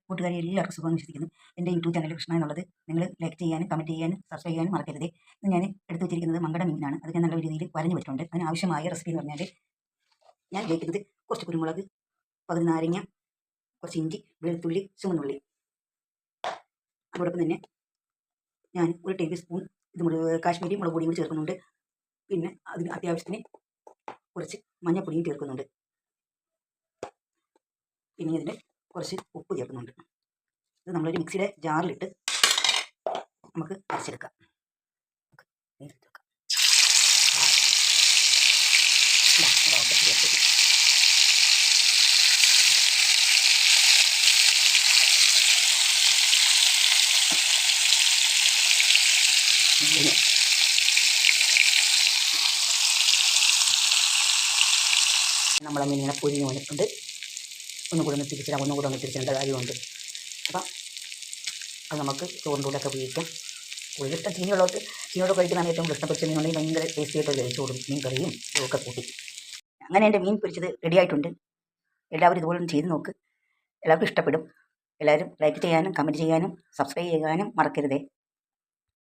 കൂട്ടുകാരെ എല്ലാവർക്കും സുഖമെന്ന് വിശ്വസിക്കുന്നു. എൻ്റെ യൂട്യൂബ് ചാനൽ കൃഷ്ണ എന്നുള്ളത് നിങ്ങൾ ലൈക്ക് ചെയ്യാനും കമൻറ്റ് ചെയ്യാനും സബ്സ്ക്രൈബ് ചെയ്യാനും മറക്കരുത്. ഇത് ഞാൻ എടുത്തു വെച്ചിരിക്കുന്നത് മങ്കട മീനാണ്. അത് ഞാൻ നല്ല രീതിയിൽ വരഞ്ഞു വെച്ചിട്ടുണ്ട്. അതിന് ആവശ്യമായ റെസിപ്പി എന്ന് പറഞ്ഞാൽ ഞാൻ ഉപയോഗിക്കുന്നത് കുറച്ച് കുരുമുളക്, പകുതി നാരങ്ങ, കുറച്ച് ഇഞ്ചി, വെളുത്തുള്ളി, ചുവന്നുള്ളി. അതോടൊപ്പം തന്നെ ഞാൻ ഒരു ടേബിൾ സ്പൂൺ കാശ്മീരി മുളക് പൊടിയും കൂടി ചേർക്കുന്നുണ്ട്. പിന്നെ അതിന് അത്യാവശ്യത്തിന് കുറച്ച് മഞ്ഞൾപ്പൊടിയും ചേർക്കുന്നുണ്ട്. പിന്നെ ഇതിന് കുറച്ച് ഉപ്പ് ചേർക്കുന്നുണ്ട്. ഇത് നമ്മളൊരു മിക്സിയുടെ ജാറിലിട്ട് നമുക്ക് അരച്ചെടുക്കാം. നമ്മളെ മീനിങ്ങനെ പൊരിഞ്ഞ് വന്നിട്ടുണ്ട്. ഒന്നുകൂടെ ഒന്ന് തിരിച്ചിടാം കാര്യമുണ്ട്. അപ്പം അത് നമുക്ക് ചോറിൻ്റെ കൂടെയൊക്കെ ഉപയോഗിക്കാം. കൂടുതലിഷ്ടം ചീനിയോട് കഴിക്കുന്നതാണ് ഏറ്റവും ഇഷ്ടം. പൊരിച്ച മീനുണ്ടെങ്കിൽ ഭയങ്കര ടേസ്റ്റി ആയിട്ട് കഴിച്ചോടും. മീൻ കറിയും ഒക്കെ കൂട്ടി. അങ്ങനെ എൻ്റെ മീൻ പൊരിച്ചത് റെഡി ആയിട്ടുണ്ട്. എല്ലാവരും ഇതുപോലെ ഒന്ന് ചെയ്ത് നോക്ക്. എല്ലാവർക്കും ഇഷ്ടപ്പെടും. എല്ലാവരും ലൈക്ക് ചെയ്യാനും കമൻറ്റ് ചെയ്യാനും സബ്സ്ക്രൈബ് ചെയ്യാനും മറക്കരുതേ.